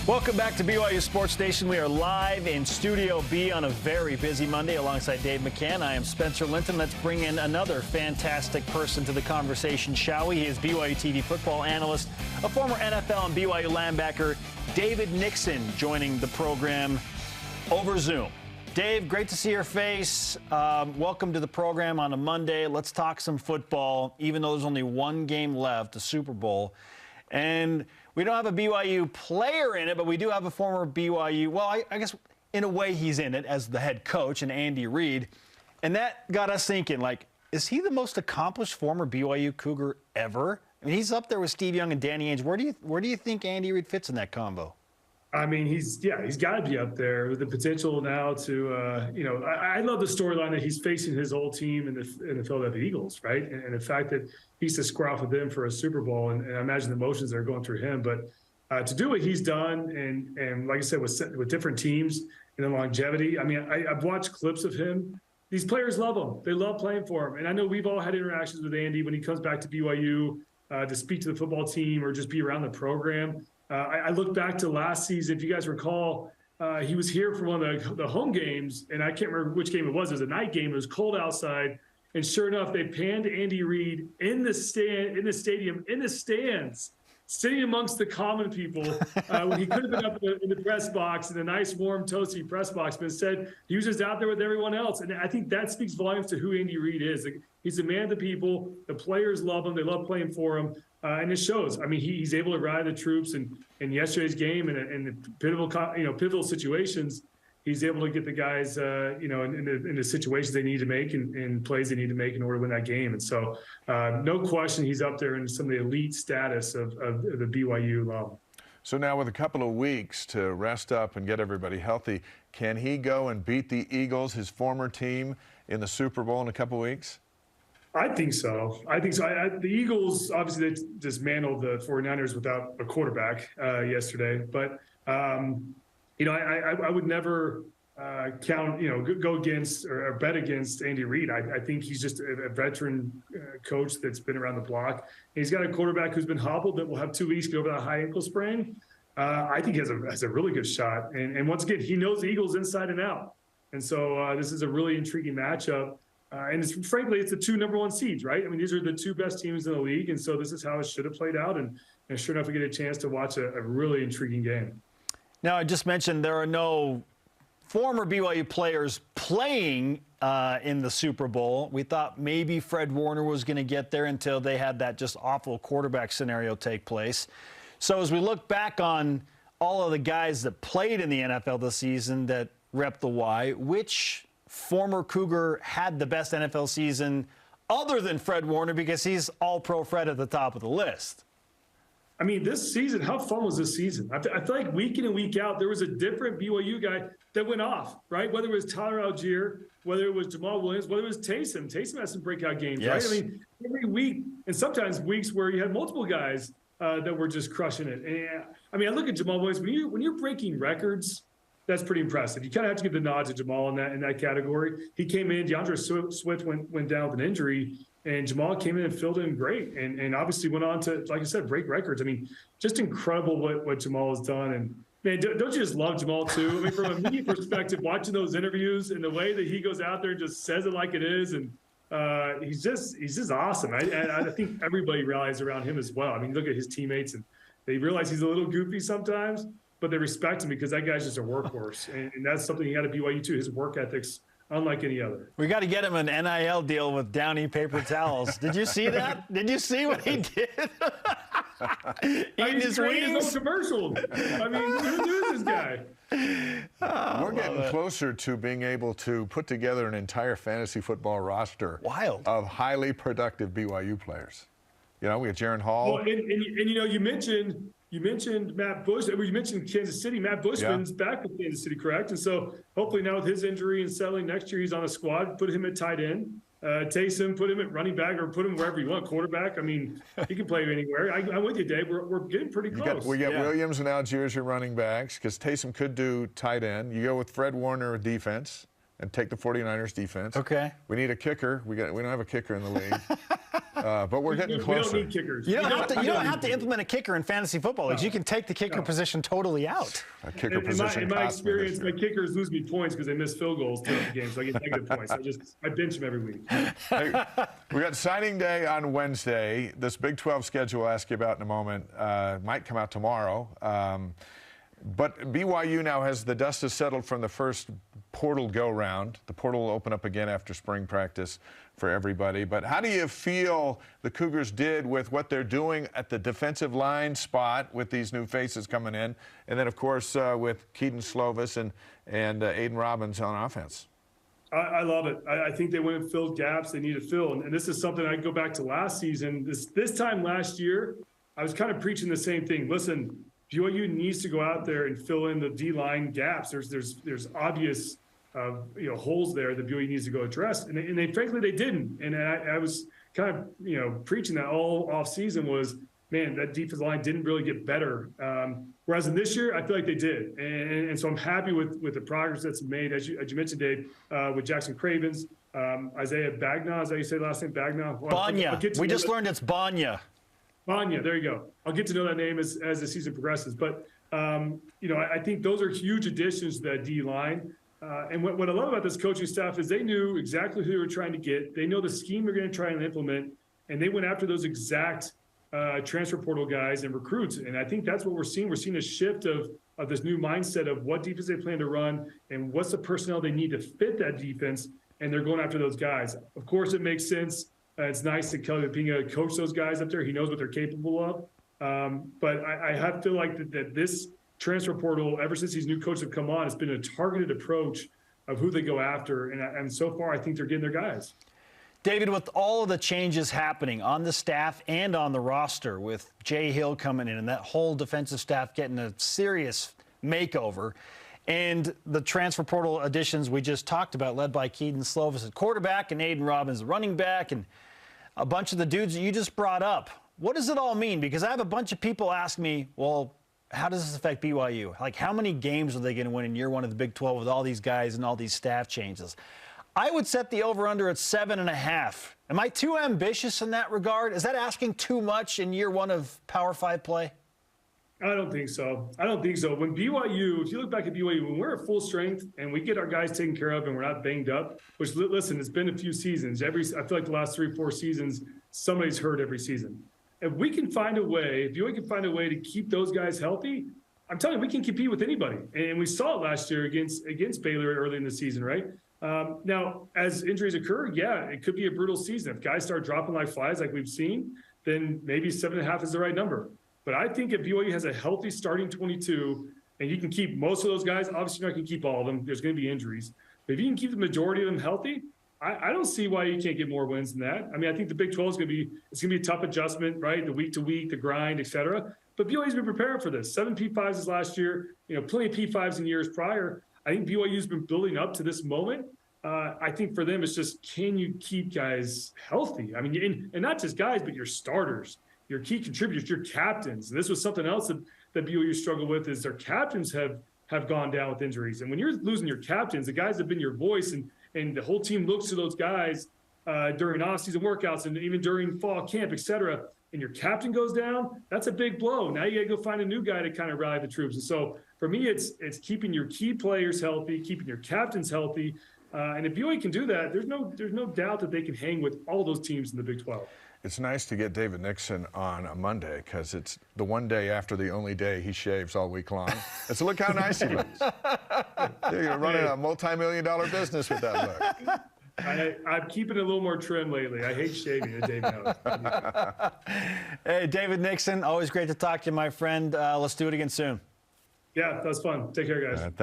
Welcome back to BYU Sports Station. We are live in Studio B on a very busy Monday alongside Dave McCann. I am Spencer Linton. Let's bring in another fantastic person to the conversation, shall we? He is BYU TV football analyst, a former NFL and BYU linebacker, David Nixon, joining the program over Zoom. Dave, great to see your face. Welcome to the program on a Monday. Let's talk some football, even though there's only one game left, the Super Bowl. And we don't have a BYU player in it, but we do have a former BYU. Well, I guess in a way he's in it as the head coach, and Andy Reid. And that got us thinking, like, is he the most accomplished former BYU Cougar ever? I mean, he's up there with Steve Young and Danny Ainge. Where do you think Andy Reid fits in that combo? I mean, he's got to be up there with the potential now to, I love the storyline that he's facing his old team in the Philadelphia Eagles, right? And the fact that he's to square off with them for a Super Bowl, and I imagine the emotions that are going through him. But to do what he's done, and like I said, with different teams and the longevity, I mean, I've watched clips of him. These players love him. They love playing for him. And I know we've all had interactions with Andy when he comes back to BYU to speak to the football team or just be around the program. I look back to last season, if you guys recall, he was here for one of the home games, and I can't remember which game it was. It was a night game. It was cold outside, and sure enough, they panned Andy Reid in the stadium, in the stands, sitting amongst the common people when he could have been up in the press box, in a nice, warm, toasty press box, but instead he was just out there with everyone else. And I think that speaks volumes to who Andy Reid is. Like, he's a man of the people. The players love him. They love playing for him. And it shows. I mean, he's able to ride the troops, and in yesterday's game and in the pivotal situations, he's able to get the guys, in the situations they need to make and plays they need to make in order to win that game. And so, no question, he's up there in some of the elite status of the BYU level. So now, with a couple of weeks to rest up and get everybody healthy, can he go and beat the Eagles, his former team, in the Super Bowl in a couple of weeks? I think so. The Eagles, obviously, they dismantled the 49ers without a quarterback yesterday. But, I would never go against or bet against Andy Reid. I think he's just a veteran coach that's been around the block. He's got a quarterback who's been hobbled that will have 2 weeks to get over that high ankle sprain. I think he has a really good shot. And once again, he knows the Eagles inside and out. And so this is a really intriguing matchup. And frankly, it's the 2 number 1 seeds, right? I mean, these are the 2 best teams in the league. And so this is how it should have played out. And sure enough, we get a chance to watch a really intriguing game. Now, I just mentioned there are no former BYU players playing in the Super Bowl. We thought maybe Fred Warner was going to get there until they had that just awful quarterback scenario take place. So as we look back on all of the guys that played in the NFL this season that rep the Y, which former Cougar had the best NFL season other than Fred Warner, because he's all-pro Fred at the top of the list? I mean, this season, how fun was this season? I feel like week in and week out, there was a different BYU guy that went off, right? Whether it was Tyler Algier, whether it was Jamal Williams, whether it was Taysom. Taysom had some breakout games, yes, right? I mean, every week, and sometimes weeks where you had multiple guys that were just crushing it. And I mean, I look at Jamal Williams. When you're breaking records, that's pretty impressive. You kind of have to give the nod to Jamal in that category. He came in, DeAndre Swift went down with an injury, and Jamal came in and filled in great, and obviously went on to, like I said, break records. I mean, just incredible what Jamal has done. And man, don't you just love Jamal too? I mean, from a media perspective, watching those interviews and the way that he goes out there and just says it like it is, and he's just awesome. I think everybody rallies around him as well. I mean, look at his teammates, and they realize he's a little goofy sometimes, but they respect him because that guy's just a workhorse. And that's something he got at BYU too, his work ethics, unlike any other. We got to get him an NIL deal with Downy paper towels. Did you see that? Did you see what he did? Eating his wings. His own commercial. I mean, who knew this guy? We're getting closer to being able to put together an entire fantasy football roster of highly productive BYU players. We got Jaron Hall. Well, you mentioned Matt Bush. You mentioned Kansas City. Matt Bushman's back with Kansas City, correct? And so hopefully now with his injury and settling next year, he's on a squad. Put him at tight end. Taysom, put him at running back, or put him wherever you want, quarterback. I mean, he can play anywhere. I'm with you, Dave. We're getting pretty close. We got Williams and Algier as your running backs, because Taysom could do tight end. You go with Fred Warner defense and take the 49ers defense. Okay. We need a kicker. We don't have a kicker in the league. But we're getting closer. We don't need kickers. You don't have to implement a kicker in fantasy football leagues. You can take the kicker position totally out. A kicker position. In my experience, my kickers lose me points because they miss field goals throughout the game, so I get negative points. I bench them every week. Hey, we got signing day on Wednesday. This Big 12 schedule I'll ask you about in a moment might come out tomorrow. But BYU now has the dust has settled from the first portal go-round. The portal will open up again after spring practice for everybody. But how do you feel the Cougars did with what they're doing at the defensive line spot with these new faces coming in? And then, of course, with Keaton Slovis and Aiden Robbins on offense. I love it. I think they went and filled gaps they need to fill. And this is something I go back to last season. This time last year, I was kind of preaching the same thing. Listen, BYU needs to go out there and fill in the D-line gaps. There's obvious holes there that BYU needs to go address, and they frankly they didn't. And I was kind of preaching that all off season was, man, that defensive line didn't really get better. Whereas in this year, I feel like they did, and so I'm happy with the progress that's made, as you mentioned, Dave, with Jackson Cravens, Isaiah Bagnaw. Is that how you say the last name? Bagnaw. Well, Banya. We just learned it's Banya. Banya, there you go. I'll get to know that name as the season progresses. But, I think those are huge additions to that D-line. And what I love about this coaching staff is they knew exactly who they were trying to get. They know the scheme they're going to try and implement, and they went after those exact transfer portal guys and recruits. And I think that's what we're seeing. We're seeing a shift of this new mindset of what defense they plan to run and what's the personnel they need to fit that defense, and they're going after those guys. Of course, it makes sense. It's nice to Kelly Pinga coach those guys up there. He knows what they're capable of. But I feel like that this transfer portal, ever since these new coaches have come on, it's been a targeted approach of who they go after. And so far, I think they're getting their guys. David, with all of the changes happening on the staff and on the roster, with Jay Hill coming in and that whole defensive staff getting a serious makeover, and the transfer portal additions we just talked about, led by Keaton Slovis at quarterback and Aiden Robbins running back, and a bunch of the dudes that you just brought up, what does it all mean? Because I have a bunch of people ask me, well, how does this affect BYU? Like, how many games are they going to win in year one of the Big 12 with all these guys and all these staff changes? I would set the over-under at 7.5. Am I too ambitious in that regard? Is that asking too much in year one of Power 5 play? I don't think so. When BYU, if you look back at BYU, when we're at full strength and we get our guys taken care of and we're not banged up, which, listen, it's been a few seasons. I feel like the last 3-4 seasons, somebody's hurt every season. If we can find a way, if BYU can find a way to keep those guys healthy, I'm telling you, we can compete with anybody. And we saw it last year against Baylor early in the season, right? Now, as injuries occur, yeah, it could be a brutal season. If guys start dropping like flies like we've seen, then maybe 7.5 is the right number. But I think if BYU has a healthy starting 22 and you can keep most of those guys, obviously you're not going to keep all of them. There's going to be injuries. But if you can keep the majority of them healthy, I don't see why you can't get more wins than that. I mean, I think the Big 12 is going to be a tough adjustment, right? The week to week, the grind, et cetera. But BYU's been preparing for this. 7 P5s this last year, plenty of P5s in years prior. I think BYU's been building up to this moment. I think for them, it's just, can you keep guys healthy? I mean, and not just guys, but your starters, your key contributors, your captains. And this was something else that BYU struggled with, is their captains have gone down with injuries. And when you're losing your captains, the guys have been your voice, and the whole team looks to those guys during off-season workouts and even during fall camp, et cetera, and your captain goes down, that's a big blow. Now you got to go find a new guy to kind of rally the troops. And so for me, it's keeping your key players healthy, keeping your captains healthy. And if BYU can do that, there's no doubt that they can hang with all those teams in the Big 12. It's nice to get David Nixon on a Monday because it's the one day after the only day he shaves all week long. And so look how nice he looks. You're running a multi-million-dollar business with that look. I'm keeping it a little more trim lately. I hate shaving, as Dave knows. Hey, David Nixon, always great to talk to you, my friend. Let's do it again soon. Yeah, that was fun. Take care, guys. Thanks.